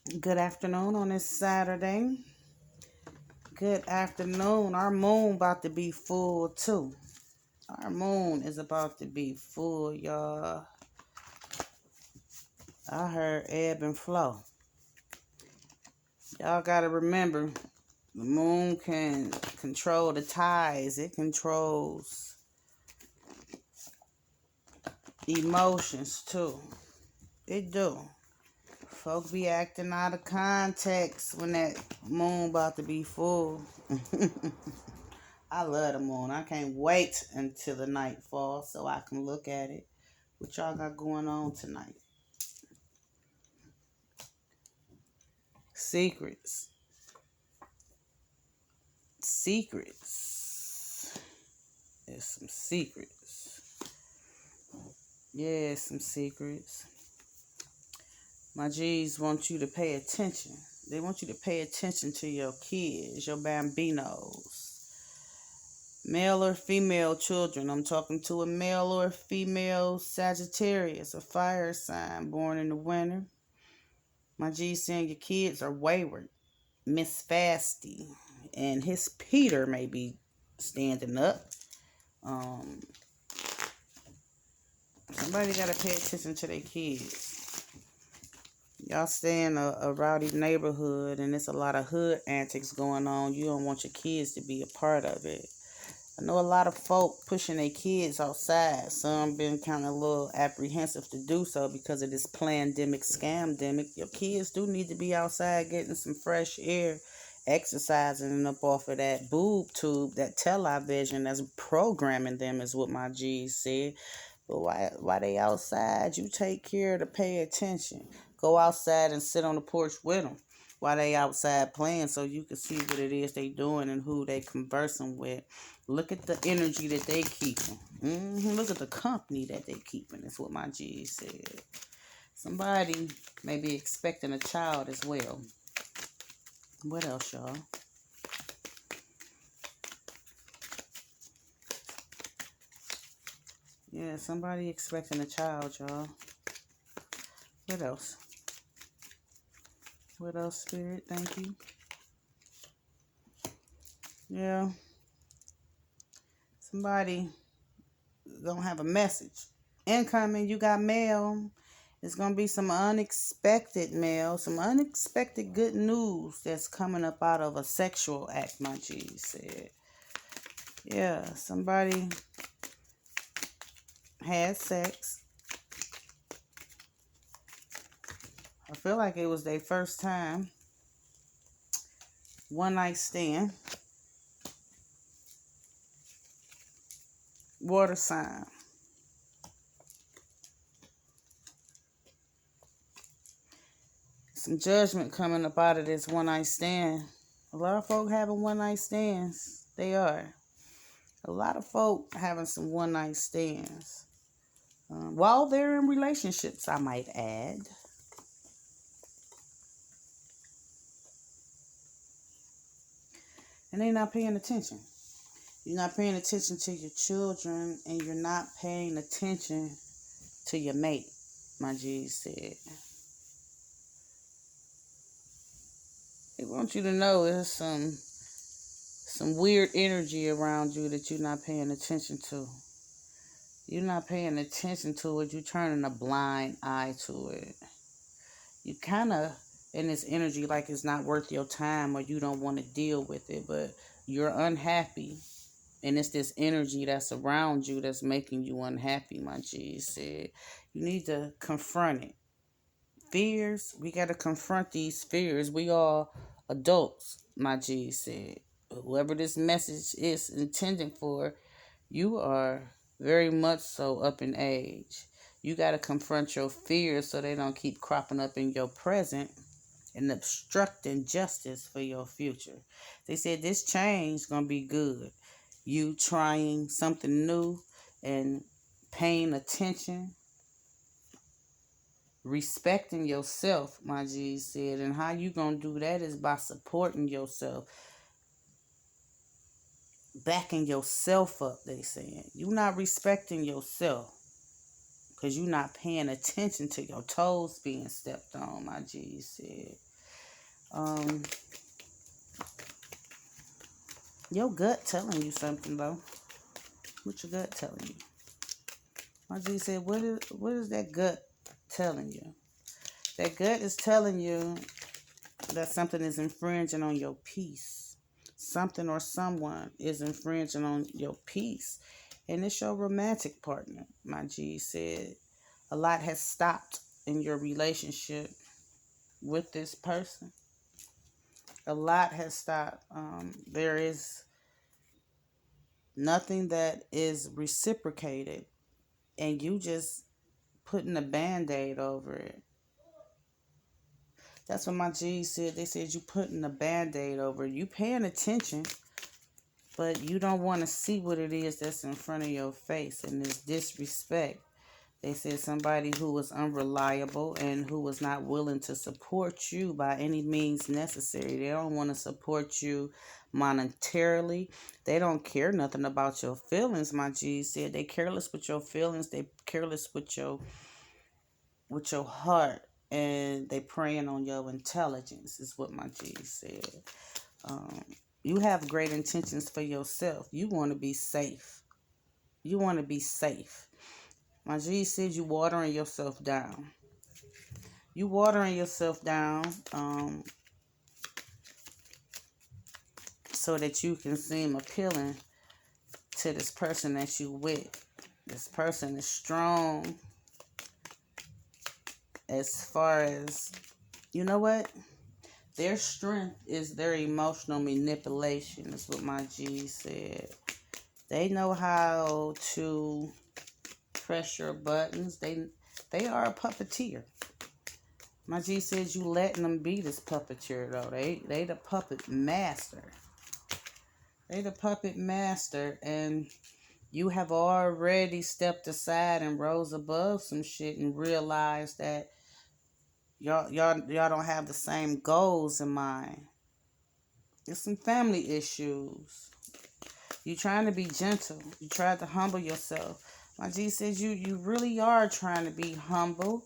Good afternoon on this Saturday. Good afternoon. Our moon about to be full too. Our moon is about to be full, y'all. I heard ebb and flow. Y'all gotta remember, the moon can control the tides. It controls emotions too. It do. Folk be acting out of context when that moon about to be full. I love the moon. I can't wait until the night falls so I can look at it. What y'all got going on tonight? Secrets. Secrets. There's some secrets. Yeah, some secrets. My G's want you to pay attention. They want you to pay attention to your kids, your bambinos. Male or female children. I'm talking to a male or female Sagittarius, a fire sign born in the winter. My G's saying your kids are wayward, Miss Fasty, and his Peter may be standing up. Somebody got to pay attention to their kids. Y'all stay in a rowdy neighborhood and there's a lot of hood antics going on. You don't want your kids to be a part of it. I know a lot of folk pushing their kids outside. Some been kind of a little apprehensive to do so because of this pandemic, scamdemic. Your kids do need to be outside getting some fresh air, exercising and up off of that boob tube, that television that's programming them is what my G's said. But why they outside? You take care to pay attention. Go outside and sit on the porch with them while they outside playing so you can see what it is they doing and who they conversing with. Look at the energy that they keeping. Look at the company that they keeping. That's what my G said. Somebody may be expecting a child as well. What else, y'all? Yeah, somebody expecting a child, y'all. What else? What else, Spirit? Thank you. Yeah. Somebody gonna have a message. Incoming, you got mail. It's gonna be some unexpected mail, some unexpected good news that's coming up out of a sexual act, my G said. Yeah, somebody had sex. I feel like it was their first time. One night stand. Water sign. Some judgment coming up out of this one night stand. A lot of folk having one night stands. They are. A lot of folk having some one night stands. While they're in relationships, I might add. And they're not paying attention. You're not paying attention to your children and you're not paying attention to your mate, my G said. They want you to know there's some weird energy around you that you're not paying attention to. You're not paying attention to it. You're turning a blind eye to it. You kind of in this energy like it's not worth your time or you don't want to deal with it, but you're unhappy. And it's this energy that's around you that's making you unhappy, my G said. You need to confront it. Fears, we got to confront these fears. We all adults, my G said. Whoever this message is intended for, you are very much so up in age. You got to confront your fears so they don't keep cropping up in your present and obstructing justice for your future. They said this change is going to be good. You trying something new and paying attention, respecting yourself, my G said. And how you going to do that is by supporting yourself, backing yourself up, they saying. You not respecting yourself because you not paying attention to your toes being stepped on, my G said. Um, your gut telling you something, though. What your gut telling you? My G said, what is that gut telling you? That gut is telling you that something is infringing on your peace. Something or someone is infringing on your peace. And it's your romantic partner, my G said. A lot has stopped in your relationship with this person. A lot has stopped. There is nothing that is reciprocated, and you just putting a band-aid over it. That's what my G said. They said you putting a band-aid over it. You paying attention, but you don't want to see what it is that's in front of your face, and this disrespect. They said somebody who was unreliable and who was not willing to support you by any means necessary. They don't want to support you monetarily. They don't care nothing about your feelings, my G said. They careless with your feelings. They careless with your heart. And they preying on your intelligence, is what my G said. Um, you have great intentions for yourself. You want to be safe. You want to be safe. My G said you watering yourself down. You watering yourself down so that you can seem appealing to this person that you with. This person is strong as far as, you know what? Their strength is their emotional manipulation, is what my G said. They know how to press your buttons. They are a puppeteer. My G says you letting them be this puppeteer, though. They the puppet master. They the puppet master, and you have already stepped aside and rose above some shit and realized that y'all don't have the same goals in mind. There's some family issues. You trying to be gentle. You tried to humble yourself. My G says you really are trying to be humble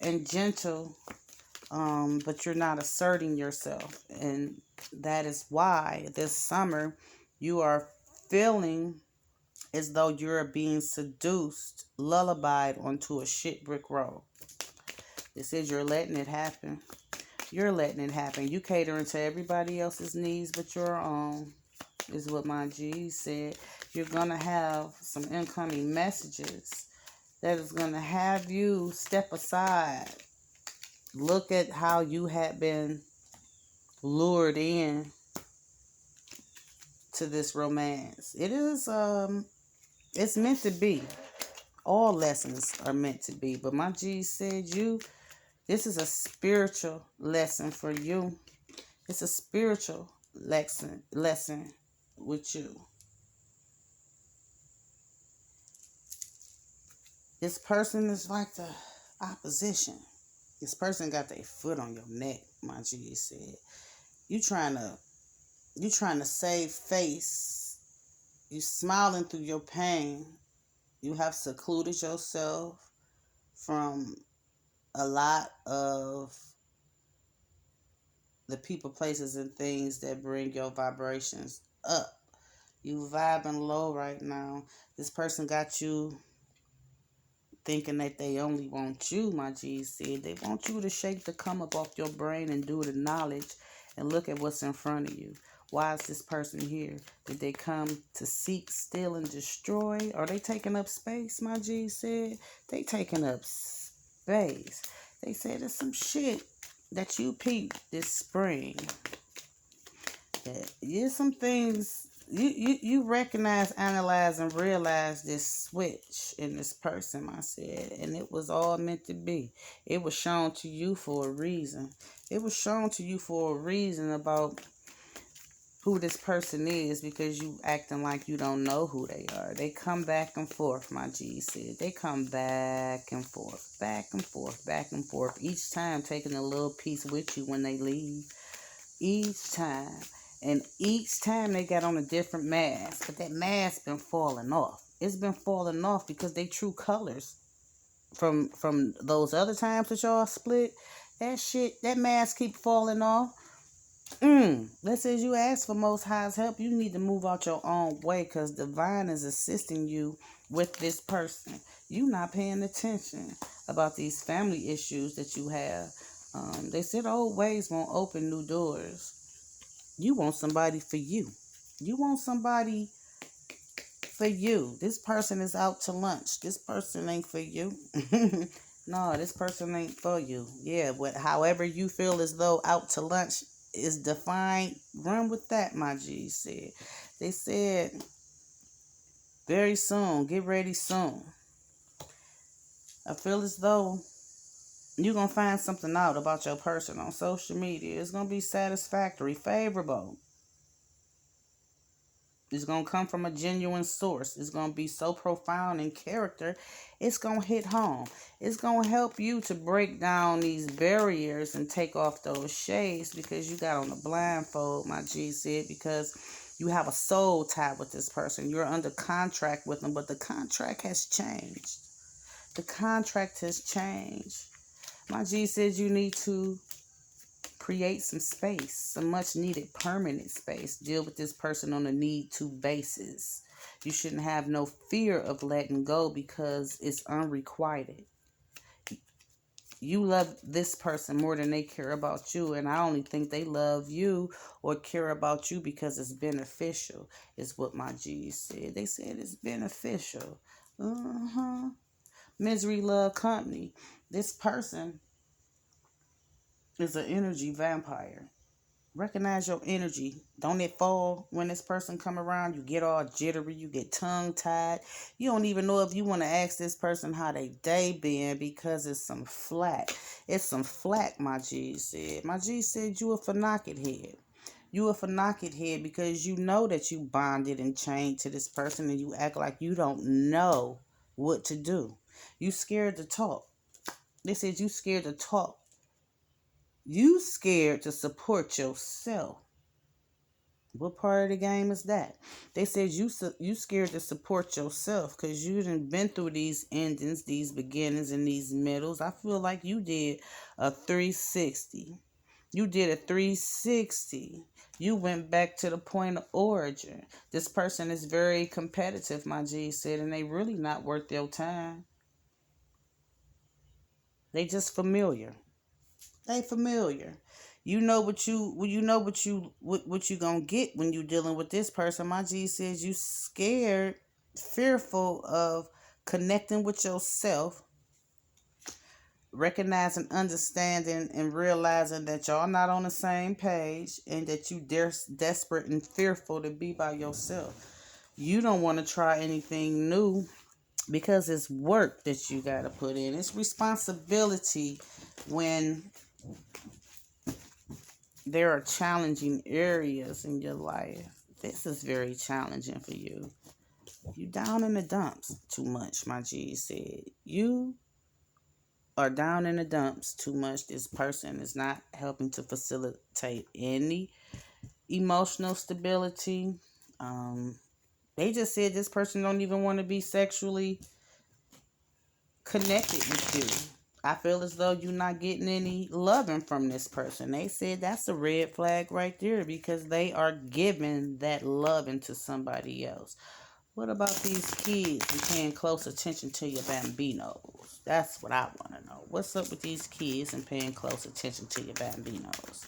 and gentle, but you're not asserting yourself. And that is why this summer you are feeling as though you're being seduced, lullabied onto a shit brick road. It says you're letting it happen. You're letting it happen. You catering to everybody else's needs but your own, is what my G said. You're going to have some incoming messages that is going to have you step aside. Look at how you had been lured in to this romance. It is, it's meant to be. All lessons are meant to be. But my G said this is a spiritual lesson for you. It's a spiritual lesson with you. This person is like the opposition. This person got their foot on your neck, my G said. You trying to save face. You smiling through your pain. You have secluded yourself from a lot of the people, places, and things that bring your vibrations up. You vibing low right now. This person got you thinking that they only want you, my G said. They want you to shake the come up off your brain and do the knowledge and look at what's in front of you. Why is this person here? Did they come to seek, steal, and destroy? Are they taking up space, my G said? They taking up space. They said there's some shit that you peeped this spring. There's some things you recognize, analyze, and realize this switch in this person, I said, and it was all meant to be. It was shown to you for a reason. It was shown to you for a reason about who this person is, because you acting like you don't know who they are. They come back and forth, my G said. They come back and forth, back and forth, back and forth, each time taking a little piece with you when they leave. Each time. And each time they got on a different mask. But that mask been falling off. It's been falling off because they true colors from those other times that y'all split. That mask keep falling off. That says you ask for Most High's help. You need to move out your own way because divine is assisting you with this person. You not paying attention about these family issues that you have. They said old ways won't open new doors. You want somebody for you. You want somebody for you. This person is out to lunch. This person ain't for you. No, this person ain't for you. Yeah, but however you feel as though out to lunch is defined, run with that, my G said. They said very soon, get ready soon. I feel as though you're going to find something out about your person on social media. It's going to be satisfactory, favorable. It's going to come from a genuine source. It's going to be so profound in character. It's going to hit home. It's going to help you to break down these barriers and take off those shades because you got on a blindfold, my G said, because you have a soul tie with this person. You're under contract with them, but the contract has changed. The contract has changed. My G said you need to create some space, some much needed permanent space. Deal with this person on a need to basis. You shouldn't have no fear of letting go because it's unrequited. You love this person more than they care about you, and I only think they love you or care about you because it's beneficial, is what my G's said. They said it's beneficial. Misery love company. This person is an energy vampire. Recognize your energy. Don't it fall when this person come around? You get all jittery. You get tongue tied. You don't even know if you want to ask this person how they day been because it's some flack. It's some flack, my G said. My G said you a fanatic head. You a fanatic head because you know that you bonded and chained to this person and you act like you don't know what to do. You scared to talk. They said you scared to talk. You scared to support yourself. What part of the game is that? They said you scared to support yourself because you done been through these endings, these beginnings, and these middles. I feel like you did a 360. You did a 360. You went back to the point of origin. This person is very competitive, my G said, and they really not worth your time. They just familiar. They familiar. What you gonna get when you dealing with this person. My G says you scared, fearful of connecting with yourself, recognizing, understanding, and realizing that y'all not on the same page and that you desperate and fearful to be by yourself. You don't want to try anything new because it's work that you got to put in. It's responsibility when there are challenging areas in your life. This is very challenging for you. You down in the dumps too much, my G said. You are down in the dumps too much. This person is not helping to facilitate any emotional stability. They just said this person don't even want to be sexually connected with you. I feel as though you're not getting any loving from this person. They said that's a red flag right there because they are giving that loving to somebody else. What about these kids and paying close attention to your bambinos? That's what I want to know. What's up with these kids and paying close attention to your bambinos?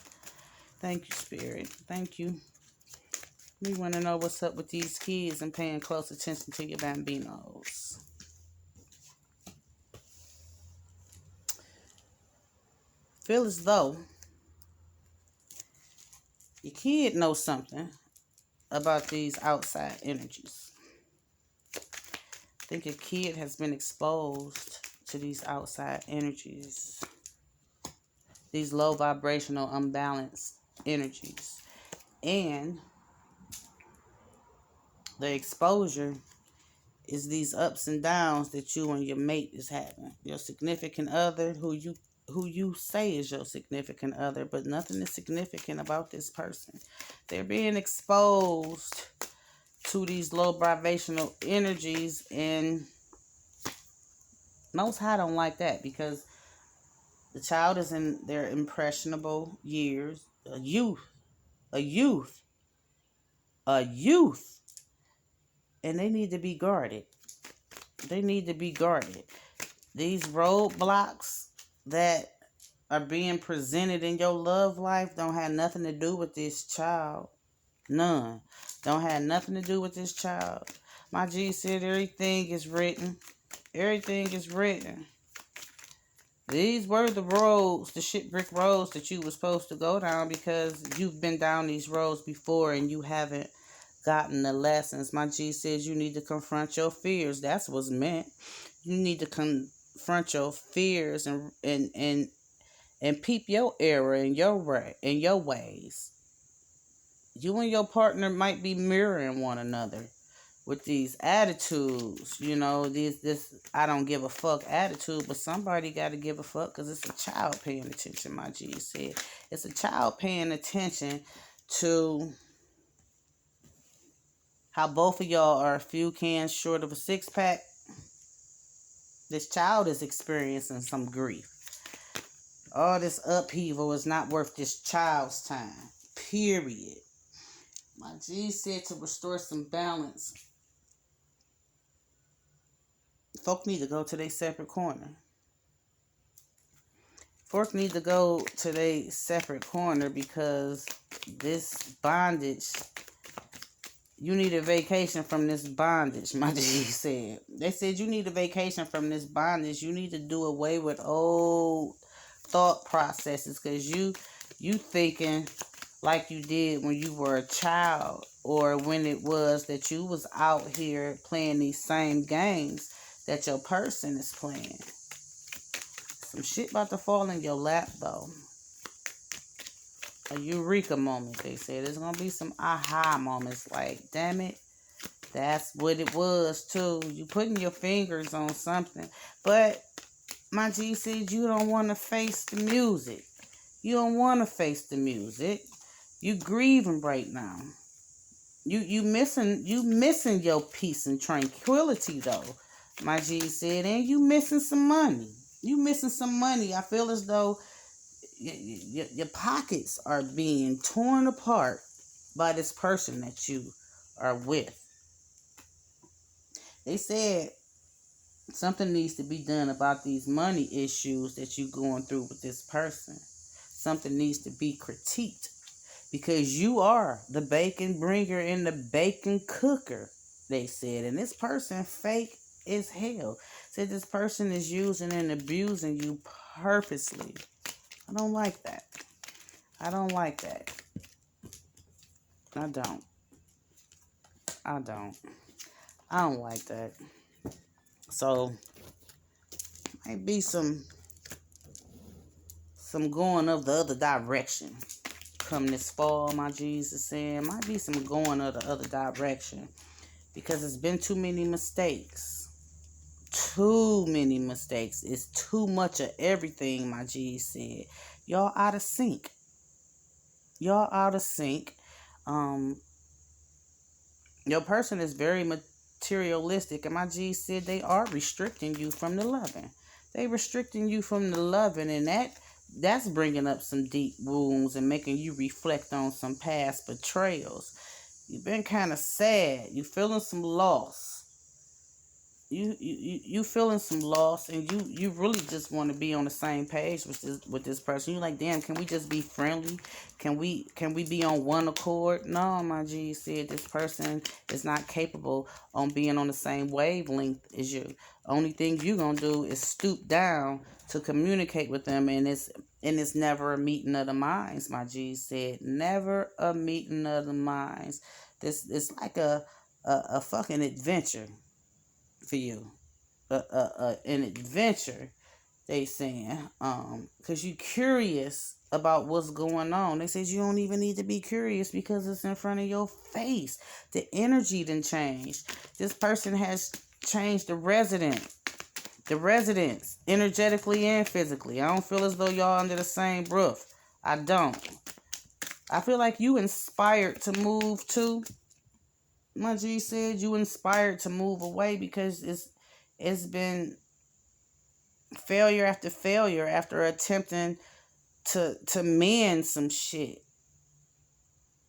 Thank you, Spirit. Thank you. We want to know what's up with these kids and paying close attention to your bambinos. Feel as though your kid knows something about these outside energies. I think your kid has been exposed to these outside energies, these low vibrational, unbalanced energies. And the exposure is these ups and downs that you and your mate is having. Your significant other, who you say is your significant other, but nothing is significant about this person. They're being exposed to these low vibrational energies, and Most High don't like that because the child is in their impressionable years, youth. A youth. A youth. And they need to be guarded. They need to be guarded. These roadblocks that are being presented in your love life don't have nothing to do with this child. None. Don't have nothing to do with this child. My G said everything is written. Everything is written. These were the roads, the shit brick roads that you were supposed to go down, because you've been down these roads before and you haven't gotten the lessons. My G says you need to confront your fears. That's what's meant. You need to confront your fears and peep your error in your ways. You and your partner might be mirroring one another with these attitudes, this I don't give a fuck attitude, but somebody got to give a fuck, because it's a child paying attention. My G said it's a child paying attention to how both of y'all are a few cans short of a six-pack. This child is experiencing some grief. All this upheaval is not worth this child's time, period. My G said to restore some balance, folk need to go to their separate corner. Folk need to go to their separate corner, because this bondage, you need a vacation from this bondage, my G said. They said you need a vacation from this bondage. You need to do away with old thought processes, because you thinking like you did when you were a child, or when it was that you was out here playing these same games that your person is playing. Some shit about to fall in your lap, though. A eureka moment, they said. There's going to be some aha moments. Like, damn it, that's what it was, too. You putting your fingers on something. But my G said you don't want to face the music. You don't want to face the music. You grieving right now. You missing your peace and tranquility, though. My G said, and you missing some money. You missing some money. I feel as though your pockets are being torn apart by this person that you are with. They said something needs to be done about these money issues that you're going through with this person. Something needs to be critiqued, because you are the bacon bringer and the bacon cooker, they said. And this person fake as hell. Said this person is using and abusing you purposely. I don't like that. I don't like that. I don't. I don't like that. So, might be some going of the other direction come this fall, my Jesus saying. Might be some going of the other direction, because it's been too many mistakes. Too many mistakes. It's too much of everything, my G said. Y'all out of sync. Y'all out of sync. Your person is very materialistic, and my G said they are restricting you from the loving. They restricting you from the loving, and that's bringing up some deep wounds and making you reflect on some past betrayals. You've been kind of sad. You feeling some loss. You feeling some loss, and you really just want to be on the same page with this person. You like, damn, can we just be friendly? Can we be on one accord? No, my G said this person is not capable on being on the same wavelength as you. Only thing you gonna do is stoop down to communicate with them, and it's never a meeting of the minds. My G said, never a meeting of the minds. This is like a fucking adventure for you, an adventure, they saying, because you curious about what's going on. They said you don't even need to be curious, because it's in front of your face. The energy done changed. This person has changed the residents energetically and physically. I don't feel as though y'all under the same roof. I don't. I feel like you inspired to move too. My G said you inspired to move away, because it's been failure after failure after attempting to mend some shit.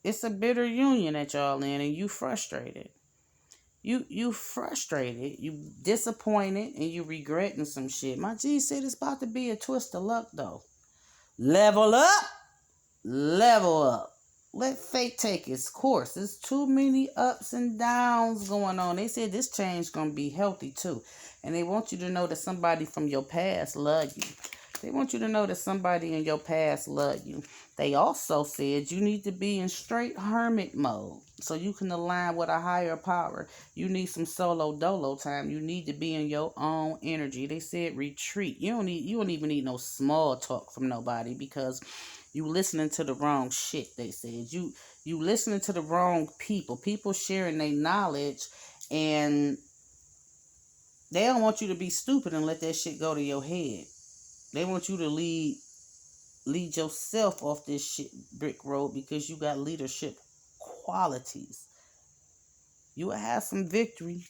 It's a bitter union that y'all in, and you frustrated. You frustrated, you disappointed, and you regretting some shit. My G said it's about to be a twist of luck though. Level up, level up. Let fate take its course. There's too many ups and downs going on. They said this change gonna be healthy too, and they want you to know that somebody from your past love you. They want you to know that somebody in your past love you. They also said you need to be in straight hermit mode so you can align with a higher power. You need some solo dolo time. You need to be in your own energy. They said retreat. You don't even need no small talk from nobody because you listening to the wrong shit. They said you listening to the wrong people. People sharing their knowledge, and they don't want you to be stupid and let that shit go to your head. They want you to lead yourself off this shit brick road because you got leadership qualities. You will have some victory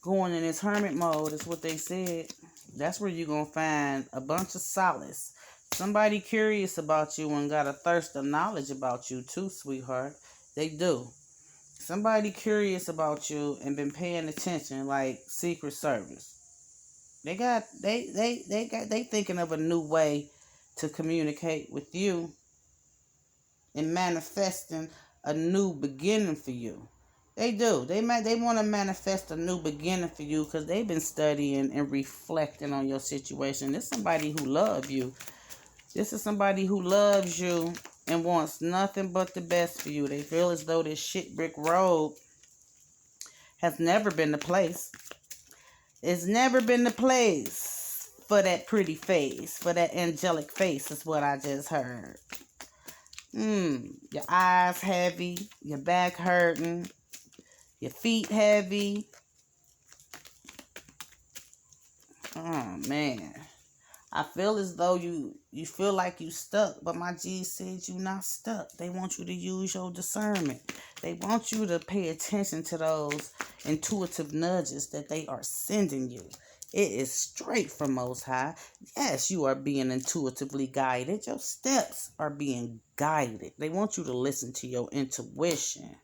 going in this hermit mode, is what they said. That's where you're going to find a bunch of solace. Somebody curious about you and got a thirst of knowledge about you too, sweetheart. They do. Somebody curious about you and been paying attention, like Secret Service. They thinking of a new way to communicate with you and manifesting a new beginning for you. They do. They want to manifest a new beginning for you because they've been studying and reflecting on your situation. This is somebody who loves you. This is somebody who loves you and wants nothing but the best for you. They feel as though this shit brick road has never been the place. It's never been the place for that pretty face, for that angelic face is what I just heard. Your eyes heavy, your back hurting, your feet heavy. Oh man. I feel as though you feel like you stuck, but my G said you not stuck. They want you to use your discernment. They want you to pay attention to those intuitive nudges that they are sending you. It is straight from Most High. Yes, you are being intuitively guided. Your steps are being guided. They want you to listen to your intuition.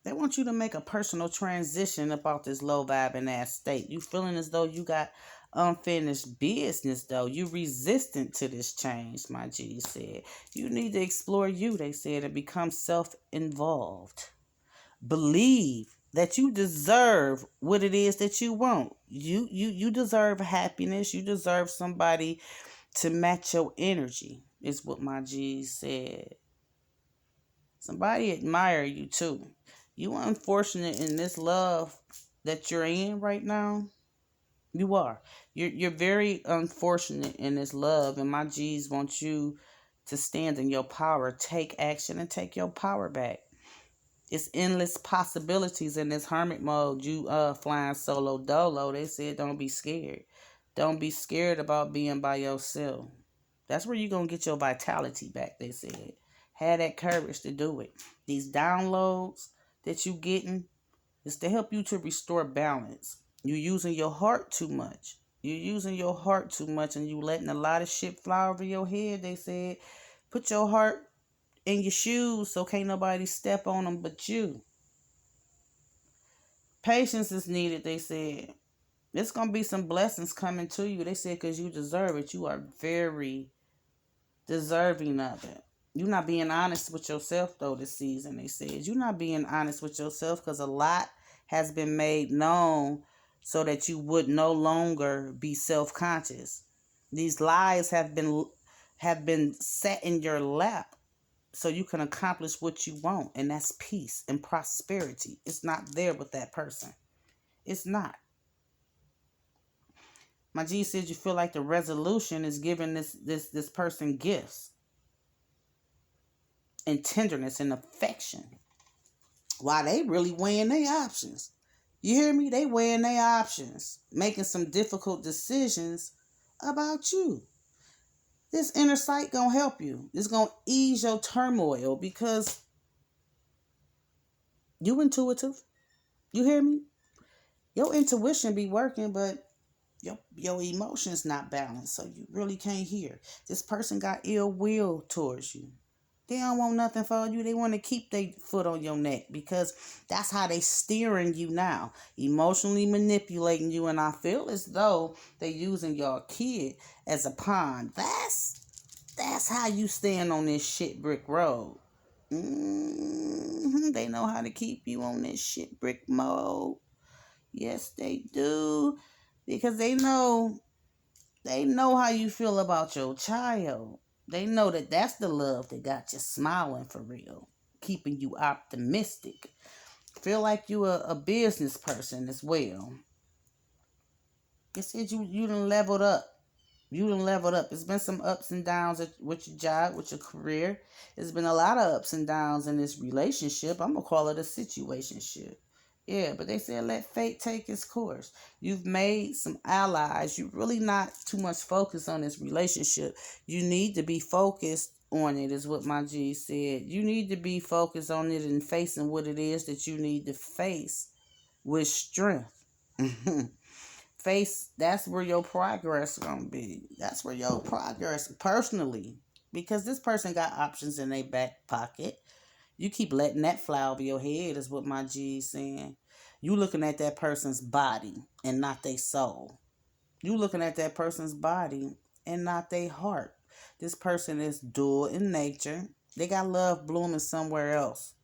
They want you to make a personal transition about this low vibing ass state. You feeling as though you got unfinished business though. You resistant to this change, my G said. You need to explore you, they said, and become self-involved. Believe that you deserve what it is that you want. You deserve happiness. You deserve somebody to match your energy, is what my G said. Somebody admire you too. You unfortunate in this love that you're in right now. You are. You're very unfortunate in this love, and my G's want you to stand in your power, take action, and take your power back. It's endless possibilities in this hermit mode. You flying solo dolo. They said don't be scared. Don't be scared about being by yourself. That's where you're gonna get your vitality back, they said. Have that courage to do it. These downloads that you getting is to help you to restore balance. You're using your heart too much. You're using your heart too much and you letting a lot of shit fly over your head, they said. Put your heart in your shoes so can't nobody step on them but you. Patience is needed, they said. There's going to be some blessings coming to you. They said because you deserve it. You are very deserving of it. You're not being honest with yourself, though, this season, they said. You're not being honest with yourself because a lot has been made known so that you would no longer be self-conscious. These lies have been set in your lap so you can accomplish what you want, and that's peace and prosperity. It's not there with that person. It's not. My G said you feel like the resolution is giving this person gifts and tenderness and affection. While they really weighing their options. You hear me? They weighing their options, making some difficult decisions about you. This inner sight gonna help you. It's gonna ease your turmoil because you intuitive. You hear me? Your intuition be working, but your emotions not balanced, so you really can't hear. This person got ill will towards you. They don't want nothing for you. They want to keep their foot on your neck because that's how they steering you now, emotionally manipulating you. And I feel as though they using your kid as a pawn. That's how you stand on this shit brick road. They know how to keep you on this shit brick mode. Yes, they do, because they know how you feel about your child. They know that that's the love that got you smiling for real, keeping you optimistic. Feel like you a business person as well. They said you done leveled up. You done leveled up. It's been some ups and downs with your job, with your career. It's been a lot of ups and downs in this relationship. I'm going to call it a situationship. Yeah, but they said let fate take its course. You've made some allies. You're really not too much focused on this relationship. You need to be focused on it, is what my G said. You need to be focused on it and facing what it is that you need to face with strength. Face, that's where your progress gonna be. That's where your progress personally, because this person got options in their back pocket. You keep letting that fly over your head, is what my G is saying. You looking at that person's body and not their soul. You looking at that person's body and not their heart. This person is dual in nature. They got love blooming somewhere else,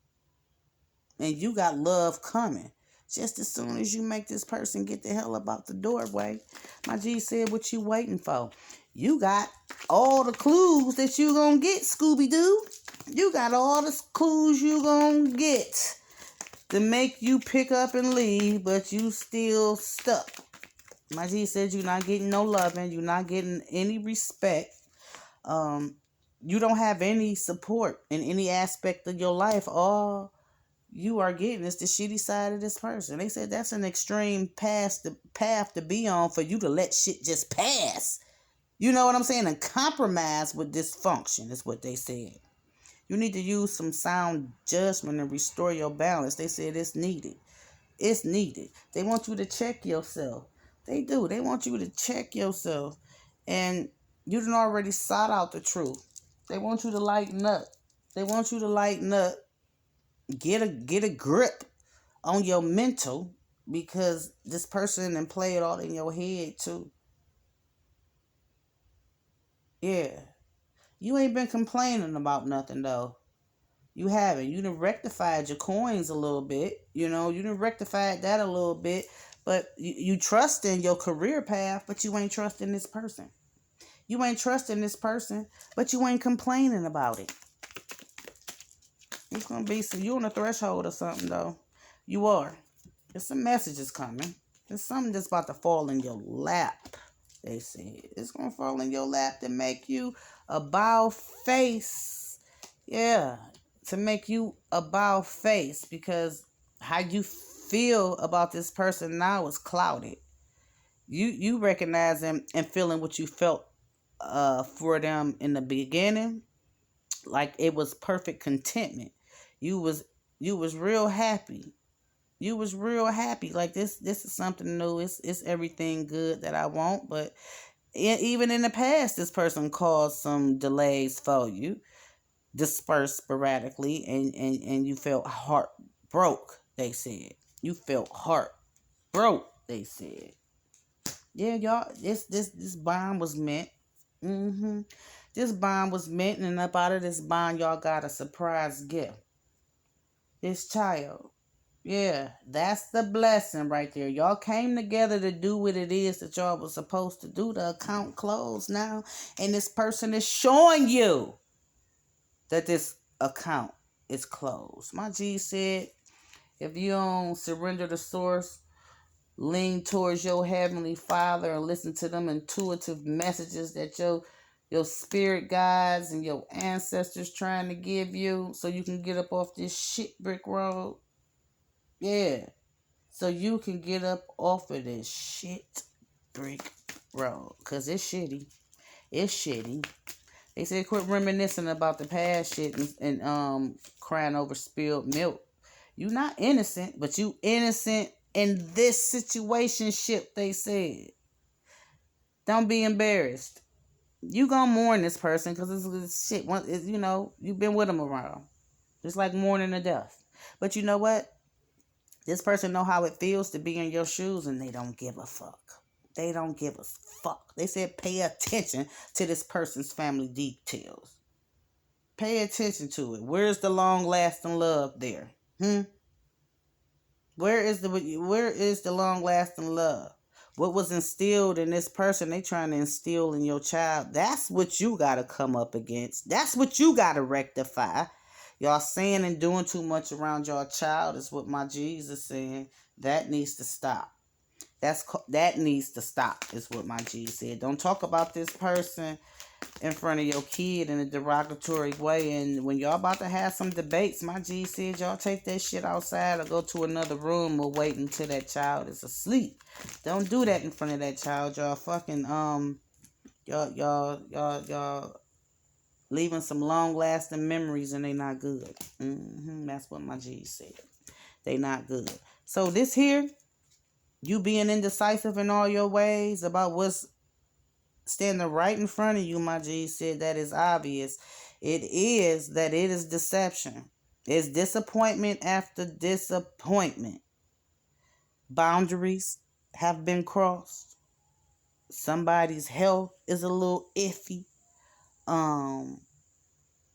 and you got love coming. Just as soon as you make this person get the hell about the doorway, my G said, what you waiting for? You got all the clues that you gonna get, Scooby-Doo. You got all the clues you gonna get to make you pick up and leave, but you still stuck. My G said you're not getting no loving. You're not getting any respect. You don't have any support in any aspect of your life. All you are getting is the shitty side of this person. They said that's an extreme path to be on for you to let shit just pass. You know what I'm saying? And compromise with dysfunction is what they said. You need to use some sound judgment and restore your balance. They said it's needed. It's needed. They want you to check yourself. They do. They want you to check yourself. And you done already sought out the truth. They want you to lighten up. They want you to lighten up. Get a grip on your mental, because this person and play it all in your head too. Yeah. You ain't been complaining about nothing though. You haven't. You done rectified your coins a little bit. You done rectified that a little bit. But you trust in your career path, but you ain't trusting this person. You ain't trusting this person, but you ain't complaining about it. It's gonna be some. You on the threshold or something though. You are. There's some messages coming. There's something that's about to fall in your lap. They said it's gonna fall in your lap to make you a bow face. Yeah, to make you a bow face, because how you feel about this person now is clouded. You recognize them and feeling what you felt for them in the beginning, like it was perfect contentment. You was real happy. You was real happy. Like this is something new. It's everything good that I want. But even in the past, this person caused some delays for you, dispersed sporadically, and you felt heart broke. They said you felt heart broke. They said, yeah, y'all. This bond was meant. This bond was meant, and up out of this bond, y'all got a surprise gift. This child. Yeah, that's the blessing right there. Y'all came together to do what it is that y'all was supposed to do. The account closed now, and this person is showing you that this account is closed. My G said, if you don't surrender the source, lean towards your heavenly Father and listen to them intuitive messages that your spirit guides and your ancestors trying to give you, so you can get up off this shit brick road. Yeah. So you can get up off of this shit brick road. Because it's shitty. It's shitty. They said quit reminiscing about the past shit and crying over spilled milk. You not innocent, but you innocent in this situationship, they said. Don't be embarrassed. You gonna mourn this person because it's shit. You know, you've been with them around. Just like mourning a death. But you know what? This person know how it feels to be in your shoes and they don't give a fuck. They don't give a fuck. They said pay attention to this person's family details. Pay attention to it. Where's the long lasting love there? Where is the long lasting love? What was instilled in this person they trying to instill in your child? That's what you gotta come up against. That's what you gotta rectify. Y'all saying and doing too much around your child is what my Jesus saying. That needs to stop. That needs to stop is what my G said. Don't talk about this person in front of your kid in a derogatory way. And when y'all about to have some debates, my G said y'all take that shit outside or go to another room or wait until that child is asleep. Don't do that in front of that child. Y'all fucking y'all leaving some long lasting memories and they not good. That's what my G said. They not good. So this here, you being indecisive in all your ways about what's standing right in front of you, my G said, that is obvious. It is deception. It's disappointment after disappointment. Boundaries have been crossed. Somebody's health is a little iffy.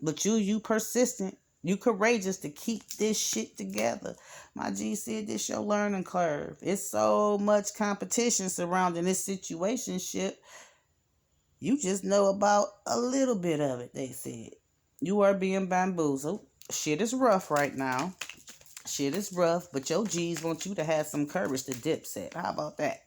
But you persistent. You courageous to keep this shit together. My G said this your learning curve. It's so much competition surrounding this situationship. You just know about a little bit of it, they said. You are being bamboozled. Shit is rough right now. Shit is rough, but your G's want you to have some courage to dip set. How about that?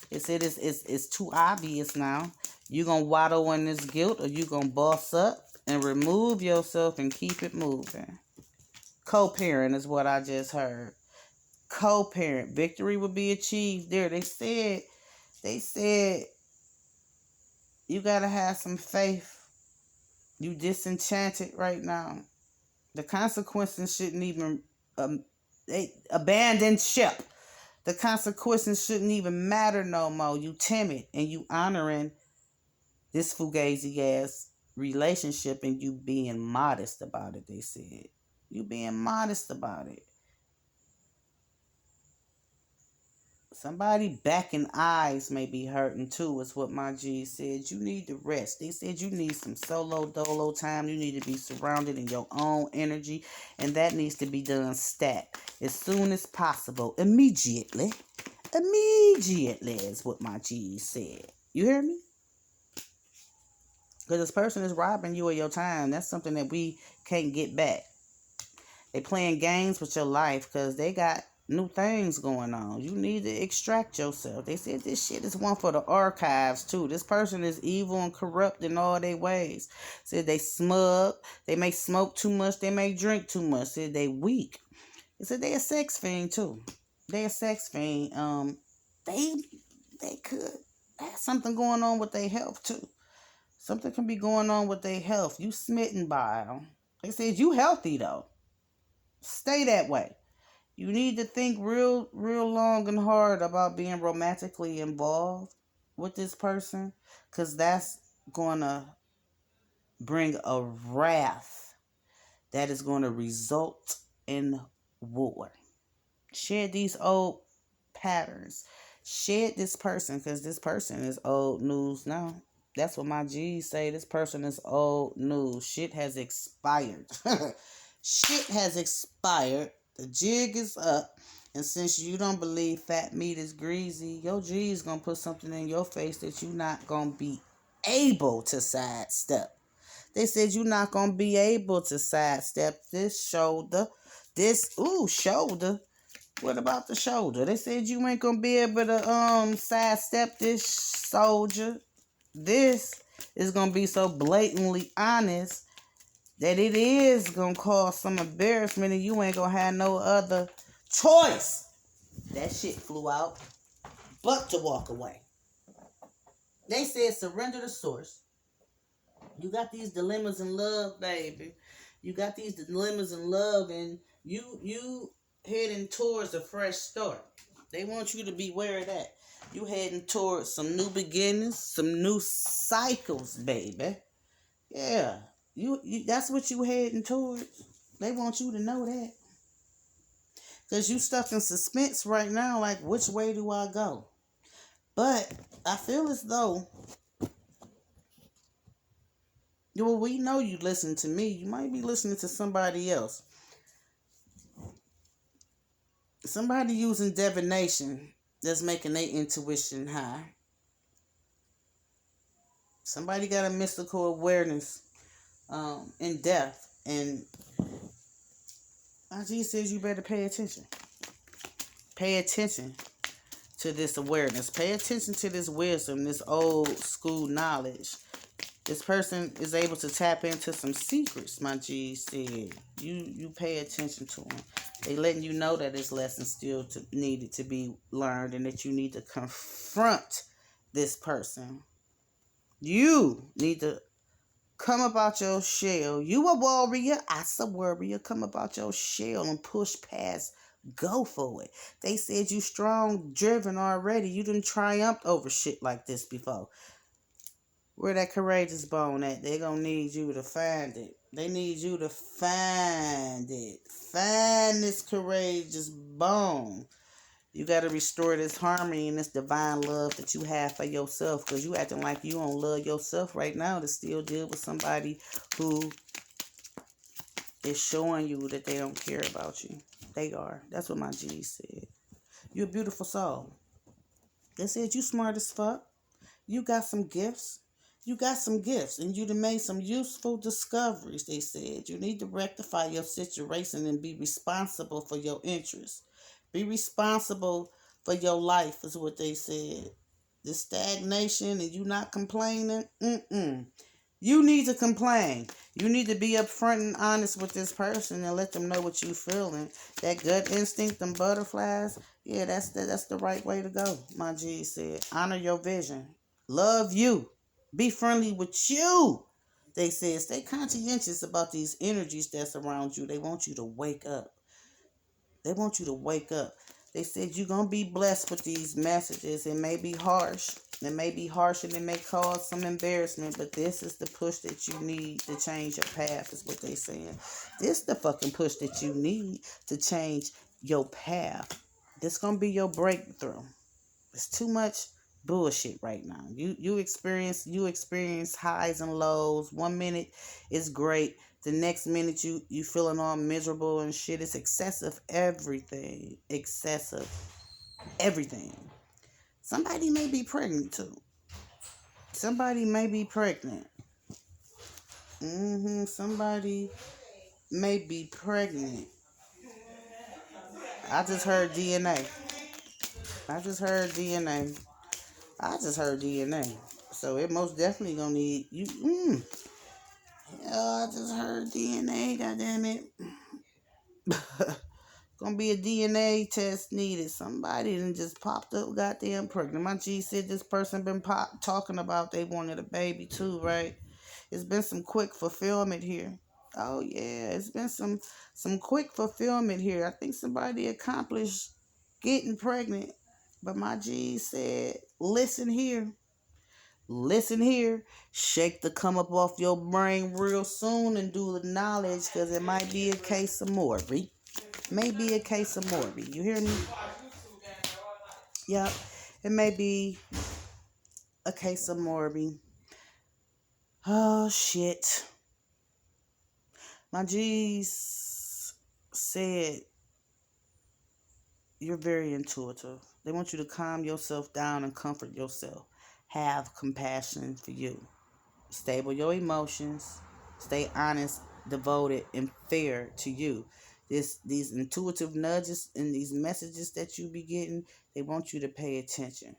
It said it's too obvious now. You gonna waddle in this guilt or you gonna boss up and remove yourself and keep it moving. Co-parent is what I just heard. Co-parent. Victory will be achieved there. They said you gotta have some faith. You disenchanted right now. The consequences shouldn't even they abandon ship. The consequences shouldn't even matter no more. You timid and you honoring this fugazi ass relationship and you being modest about it, they said. You being modest about it. Somebody back in eyes may be hurting too, is what my G said. You need to rest. They said you need some solo dolo time. You need to be surrounded in your own energy. And that needs to be done stat as soon as possible. Immediately. Immediately is what my G said. You hear me? Because this person is robbing you of your time. That's something that we can't get back. They playing games with your life because they got new things going on. You need to extract yourself. They said this shit is one for the archives too. This person is evil and corrupt in all their ways. Said they smug. They may smoke too much. They may drink too much. Said they weak. They said they a sex fiend too. They a sex fiend. They could have something going on with their health too. Something can be going on with their health. You smitten by them. They said you healthy though. Stay that way. You need to think real long and hard about being romantically involved with this person, because that's going to bring a wrath that is going to result in war. Shed these old patterns. Shed this person, because this person is old news now. That's what my G's say. This person is old news. Shit has expired. Shit has expired. The jig is up. And since you don't believe fat meat is greasy, your G is going to put something in your face that you're not going to be able to sidestep. They said you're not going to be able to sidestep this shoulder. Shoulder. What about the shoulder? They said you ain't going to be able to sidestep this soldier. This is going to be so blatantly honest that it is going to cause some embarrassment and you ain't going to have no other choice. That shit flew out, but to walk away. They said surrender the source. You got these dilemmas in love, baby. You got these dilemmas in love and you heading towards a fresh start. They want you to beware of that. You heading towards some new beginnings, some new cycles, baby. Yeah. You that's what you heading towards. They want you to know that. Because you stuck in suspense right now, like, which way do I go? But I feel as though, well, we know you listen to me. You might be listening to somebody else. Somebody using divination that's making their intuition high. Somebody got a mystical awareness in depth. And IG says you better pay attention. Pay attention to this awareness. Pay attention to this wisdom, this old school knowledge. This person is able to tap into some secrets, my G said. You pay attention to them. They letting you know that this lesson still needed to be learned and that you need to confront this person. You need to come about your shell. You a warrior. I a warrior. Come about your shell and push past. Go for it. They said you strong, driven already. You done triumphed over shit like this before. Where that courageous bone at? They gonna need you to find it. They need you to find it. Find this courageous bone. You gotta restore this harmony and this divine love that you have for yourself. Because you acting like you don't love yourself right now to still deal with somebody who is showing you that they don't care about you. They are. That's what my G said. You're a beautiful soul. They said you smart as fuck. You got some gifts. You got some gifts and you done made some useful discoveries, they said. You need to rectify your situation and be responsible for your interests. Be responsible for your life is what they said. The stagnation and you not complaining, you need to complain. You need to be upfront and honest with this person and let them know what you feeling. That gut instinct, them butterflies, yeah, that's the right way to go, my G said. Honor your vision. Love you. Be friendly with you. They said stay conscientious about these energies that's around you. They want you to wake up. They want you to wake up. They said you're going to be blessed with these messages. It may be harsh. It may be harsh and it may cause some embarrassment, but this is the push that you need to change your path is what they saying. This the fucking push that you need to change your path. This going to be your breakthrough. It's too much bullshit right now. You experience highs and lows. 1 minute is great. The next minute you feeling all miserable and shit. It's excessive everything. Excessive everything. Somebody may be pregnant too. Somebody may be pregnant. Somebody may be pregnant. I just heard DNA. I just heard DNA. So it most definitely gonna need you. I just heard DNA. Goddamn it. Gonna be a DNA test needed. Somebody done just popped up goddamn pregnant. My G said this person been talking about they wanted a baby too, right? It's been some quick fulfillment here. Oh yeah, it's been some quick fulfillment here. I think somebody accomplished getting pregnant. But my G said, listen here. Listen here. Shake the come up off your brain real soon and do the knowledge because it might be a case of Morby. May be a case of Morby. You hear me? Yep. It may be a case of Morby. Oh, shit. My G's said you're very intuitive. They want you to calm yourself down and comfort yourself. Have compassion for you. Stable your emotions. Stay honest, devoted, and fair to you. These intuitive nudges and these messages that you be getting, they want you to pay attention.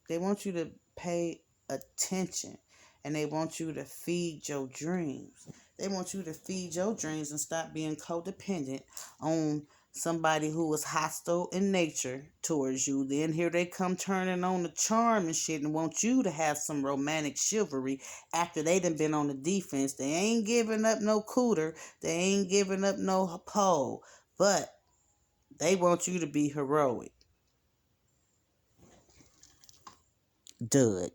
They want you to pay attention. And they want you to feed your dreams. They want you to feed your dreams and stop being codependent on somebody who is hostile in nature towards you. Then here they come turning on the charm and shit and want you to have some romantic chivalry after they done been on the defense. They ain't giving up no cooter. They ain't giving up no pole. But they want you to be heroic. dud.